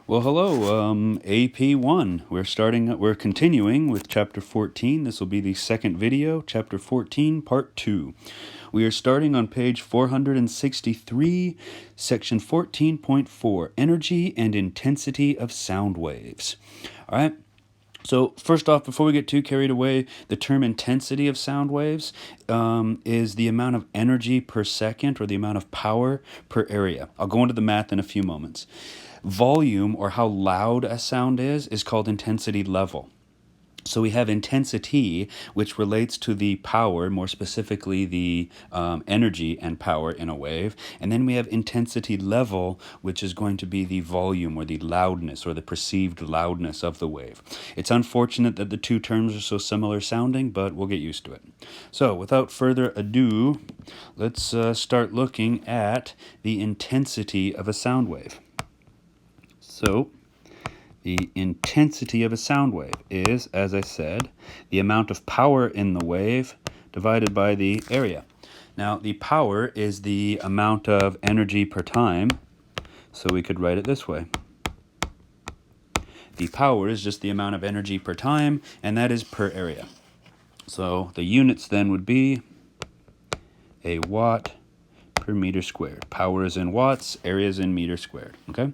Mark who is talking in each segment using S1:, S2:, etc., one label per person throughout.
S1: Well, hello, ap1. We're continuing with chapter 14. This will be the second video, chapter 14, part 2. We are starting on page 463, section 14.4, energy and intensity of sound waves. All right. So first off, before we get too carried away, the term intensity of sound waves is the amount of energy per second or the amount of power per area. I'll go into the math in a few moments. Volume, or how loud a sound is called intensity level. So we have intensity, which relates to the power, more specifically the energy and power in a wave. And then we have intensity level, which is going to be the volume or the loudness or the perceived loudness of the wave. It's unfortunate that the two terms are so similar sounding, but we'll get used to it. So without further ado, let's start looking at the intensity of a sound wave. So the intensity of a sound wave is, as I said, the amount of power in the wave divided by the area. Now, the power is the amount of energy per time, so we could write it this way. The power is just the amount of energy per time, and that is per area. So the units then would be a watt per meter squared. Power is in watts, area is in meters squared. Okay?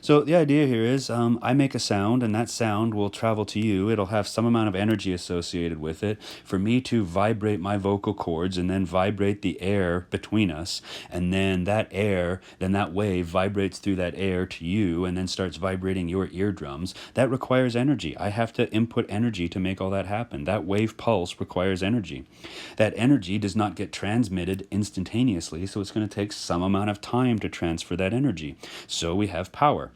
S1: So the idea here is I make a sound, and that sound will travel to you. It'll have some amount of energy associated with it for me to vibrate my vocal cords and then vibrate the air between us. And then that wave vibrates through that air to you and then starts vibrating your eardrums. That requires energy. I have to input energy to make all that happen. That wave pulse requires energy. That energy does not get transmitted instantaneously, so it's going to take some amount of time to transfer that energy. So we have power.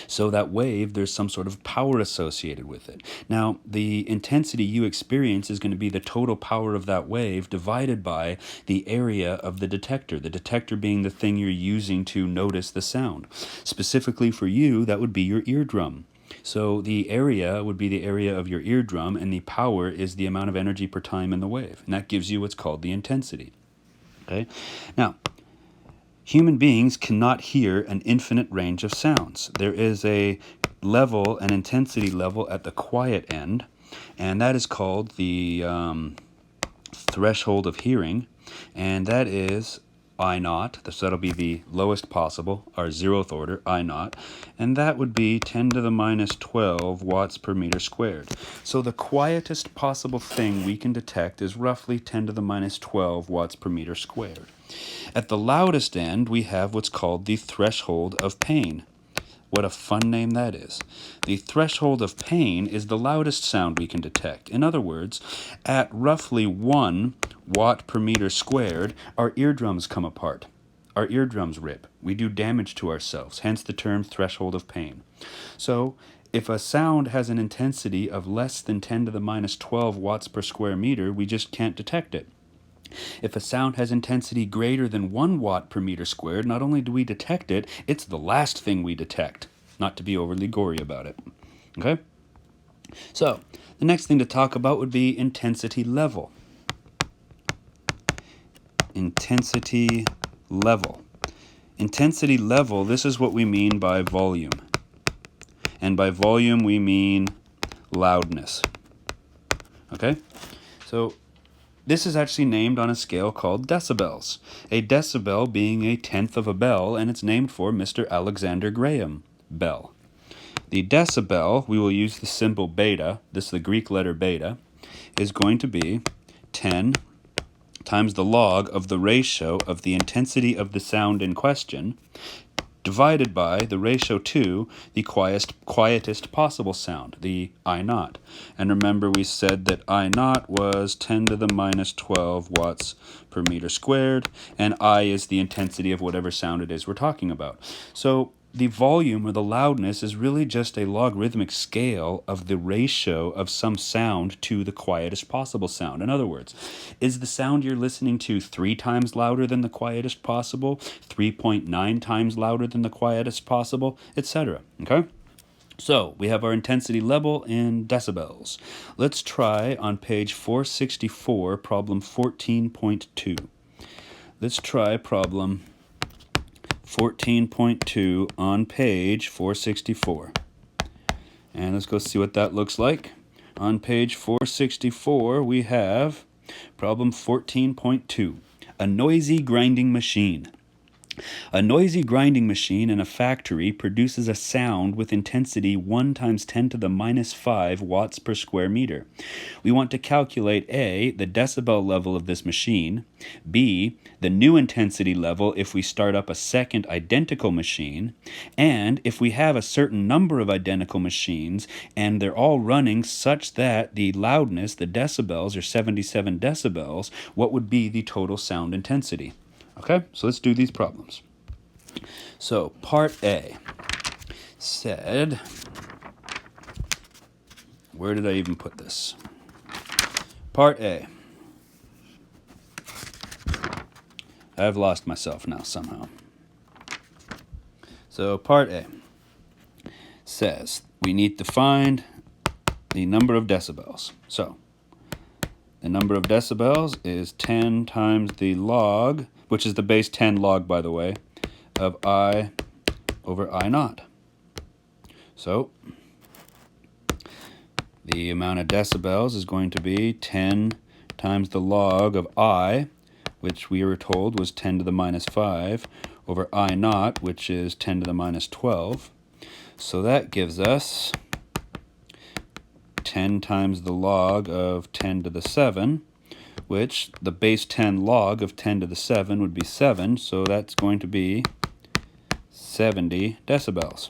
S1: So that wave, there's some sort of power associated with it. Now, the intensity you experience is going to be the total power of that wave divided by the area of the detector being the thing you're using to notice the sound. Specifically for you, that would be your eardrum. So the area would be the area of your eardrum, and the power is the amount of energy per time in the wave. And that gives you what's called the intensity. Okay? Now, human beings cannot hear an infinite range of sounds. There is a level, an intensity level at the quiet end, and that is called the threshold of hearing, and that is I naught. So that'll be the lowest possible, our zeroth order, I naught, and that would be 10 to the minus 12 watts per meter squared. So the quietest possible thing we can detect is roughly 10 to the minus 12 watts per meter squared. At the loudest end, we have what's called the threshold of pain. What a fun name that is. The threshold of pain is the loudest sound we can detect. In other words, at roughly 1 watt per meter squared, our eardrums come apart. Our eardrums rip. We do damage to ourselves, hence the term threshold of pain. So, if a sound has an intensity of less than 10 to the minus 12 watts per square meter, we just can't detect it. If a sound has intensity greater than 1 watt per meter squared, not only do we detect it, it's the last thing we detect. Not to be overly gory about it. Okay? So, the next thing to talk about would be intensity level. Intensity level. Intensity level, this is what we mean by volume. And by volume, we mean loudness. Okay? So, this is actually named on a scale called decibels. A decibel being a tenth of a bell, and it's named for Mr. Alexander Graham Bell. The decibel, we will use the symbol beta, this is the Greek letter beta, is going to be 10 times the log of the ratio of the intensity of the sound in question divided by the ratio to the quietest possible sound, the I naught. And remember we said that I naught was 10 to the minus 12 watts per meter squared, and I is the intensity of whatever sound it is we're talking about. So the volume or the loudness is really just a logarithmic scale of the ratio of some sound to the quietest possible sound. In other words, is the sound you're listening to 3 times louder than the quietest possible, 3.9 times louder than the quietest possible, etc.? Okay? So, we have our intensity level in decibels. Let's try on page 464, problem 14.2. Let's try problem 14.2 on page 464. And let's go see what that looks like. On page 464, we have problem 14.2, a noisy grinding machine. A noisy grinding machine in a factory produces a sound with intensity 1 times 10 to the minus 5 watts per square meter. We want to calculate A, the decibel level of this machine, B, the new intensity level if we start up a second identical machine, and if we have a certain number of identical machines and they're all running such that the loudness, the decibels, are 77 decibels, what would be the total sound intensity? Okay, so let's do these problems. So, part A said, where did I even put this? Part A. I've lost myself now somehow. So, part A says we need to find the number of decibels. So, the number of decibels is 10 times the log, which is the base 10 log, by the way, of I over I naught. So, the amount of decibels is going to be 10 times the log of I, which we were told was 10 to the minus 5, over I naught, which is 10 to the minus 12. So that gives us 10 times the log of 10 to the 7, which the base 10 log of 10 to the 7 would be 7, so that's going to be 70 decibels.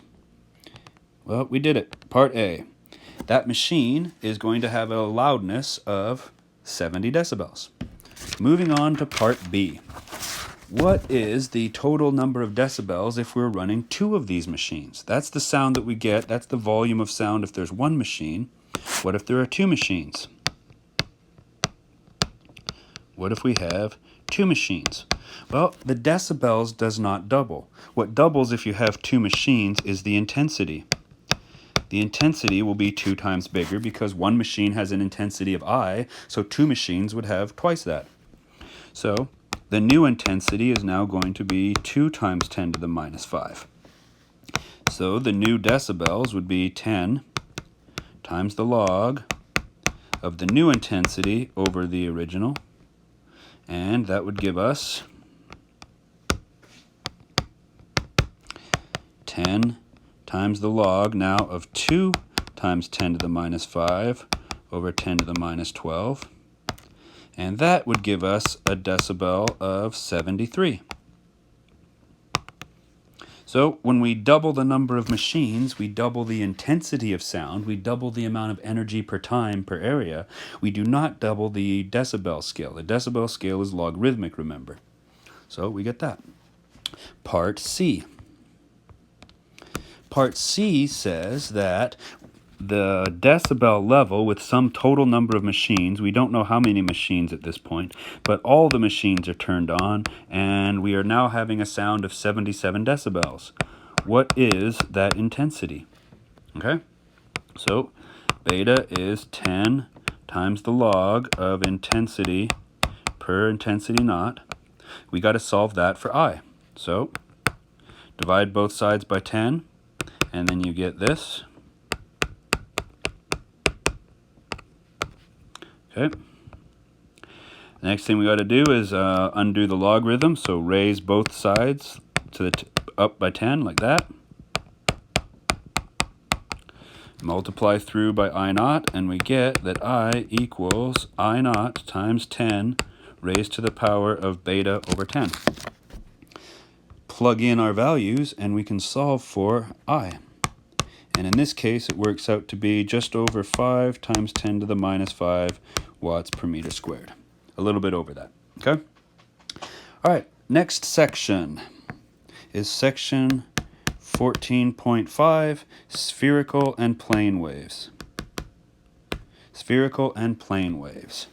S1: Well, we did it. Part A. That machine is going to have a loudness of 70 decibels. Moving on to part B. What is the total number of decibels if we're running 2 of these machines? That's the sound that we get. That's the volume of sound if there's 1 machine. What if there are 2 machines? What if we have 2 machines? Well, the decibels does not double. What doubles if you have 2 machines is the intensity. The intensity will be 2 times bigger because 1 machine has an intensity of I, so 2 machines would have twice that. So the new intensity is now going to be 2 times 10 to the minus 5. So the new decibels would be 10 times the log of the new intensity over the original, and that would give us 10 times the log now of 2 times 10 to the minus 5 over 10 to the minus 12, and that would give us a decibel of 73. So when we double the number of machines, we double the intensity of sound, we double the amount of energy per time per area. We do not double the decibel scale. The decibel scale is logarithmic, remember. So we get that. Part C. Part C says that the decibel level with some total number of machines, we don't know how many machines at this point, but all the machines are turned on, and we are now having a sound of 77 decibels. What is that intensity? Okay, so beta is 10 times the log of intensity per intensity naught. We got to solve that for I. So divide both sides by 10, and then you get this. Okay. The next thing we got to do is undo the logarithm. So raise both sides to the up by 10 like that. Multiply through by I naught, and we get that I equals I naught times 10 raised to the power of beta over 10. Plug in our values, and we can solve for I. And in this case, it works out to be just over 5 times 10 to the minus 5 watts per meter squared. A little bit over that, okay? All right, next section is section 14.5, spherical and plane waves. Spherical and plane waves.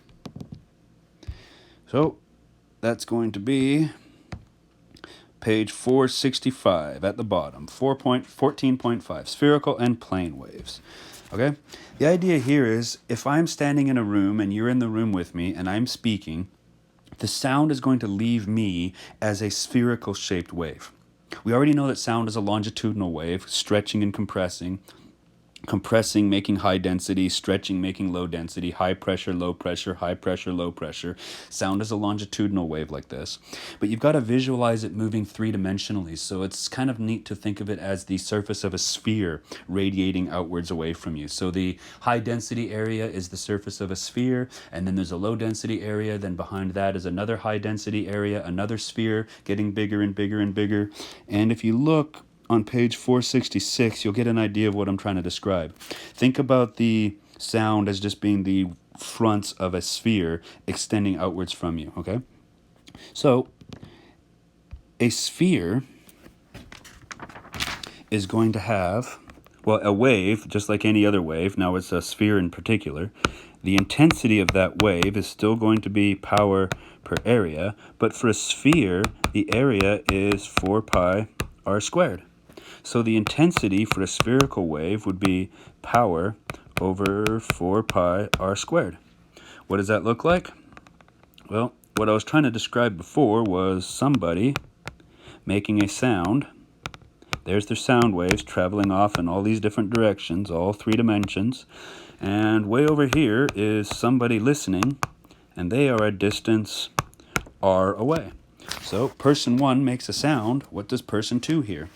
S1: So that's going to be page 465 at the bottom, 14.5, spherical and plane waves. Okay? The idea here is if I'm standing in a room and you're in the room with me and I'm speaking, the sound is going to leave me as a spherical shaped wave. We already know that sound is a longitudinal wave, stretching and compressing. Compressing, making high density, stretching, making low density, high pressure, low pressure, high pressure, low pressure. Sound is a longitudinal wave like this. But you've got to visualize it moving three-dimensionally. So it's kind of neat to think of it as the surface of a sphere radiating outwards away from you. So the high density area is the surface of a sphere, and then there's a low density area. Then behind that is another high density area, another sphere getting bigger and bigger and bigger. And if you look on page 466, you'll get an idea of what I'm trying to describe. Think about the sound as just being the fronts of a sphere extending outwards from you, okay? So, a sphere is going to have, well, a wave, just like any other wave, now it's a sphere in particular, the intensity of that wave is still going to be power per area, but for a sphere, the area is 4 pi r squared. So the intensity for a spherical wave would be power over 4 pi r squared. What does that look like? Well, what I was trying to describe before was somebody making a sound. There's their sound waves traveling off in all these different directions, all three dimensions. And way over here is somebody listening, and they are a distance r away. So person 1 makes a sound. What does person 2 hear?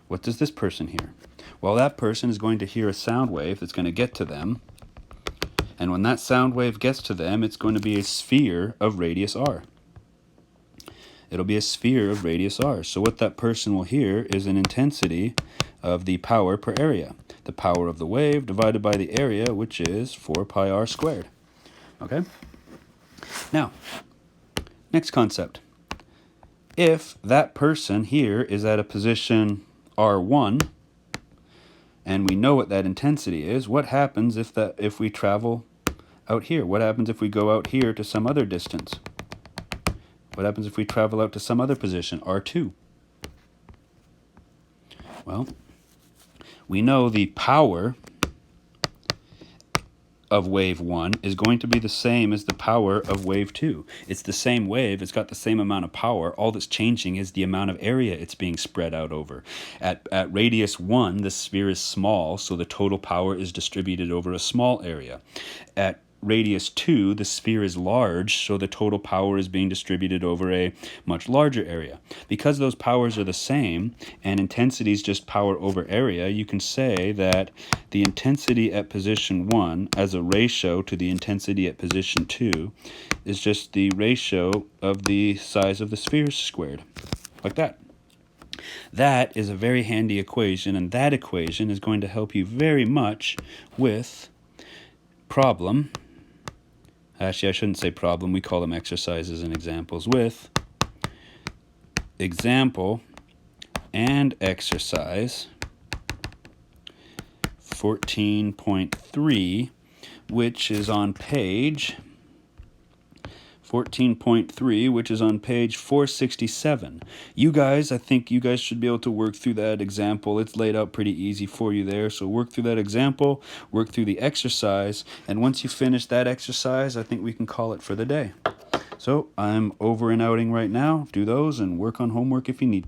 S1: What does this person hear? Well, that person is going to hear a sound wave that's going to get to them. And when that sound wave gets to them, it's going to be a sphere of radius r. It'll be a sphere of radius r. So what that person will hear is an intensity of the power per area. The power of the wave divided by the area, which is 4 pi r squared. Okay? Now, next concept. If that person here is at a position R1, and we know what that intensity is, what happens if we travel out here? What happens if we go out here to some other distance? What happens if we travel out to some other position, R2? Well, we know the power of wave 1 is going to be the same as the power of wave 2. It's the same wave, it's got the same amount of power. All that's changing is the amount of area it's being spread out over. At radius 1, the sphere is small, so the total power is distributed over a small area. At radius 2, the sphere is large, so the total power is being distributed over a much larger area. Because those powers are the same, and intensity is just power over area, you can say that the intensity at position 1 as a ratio to the intensity at position 2 is just the ratio of the size of the sphere squared, like that. That is a very handy equation, and that equation is going to help you very much with problem. Actually, I shouldn't say problem. We call them exercises and examples. With example and exercise 14.3, which is on page 14.3, which is on page 467. You guys, I think you guys should be able to work through that example. It's laid out pretty easy for you there. So work through that example, work through the exercise, and once you finish that exercise, I think we can call it for the day. So I'm over and outing right now. Do those and work on homework if you need.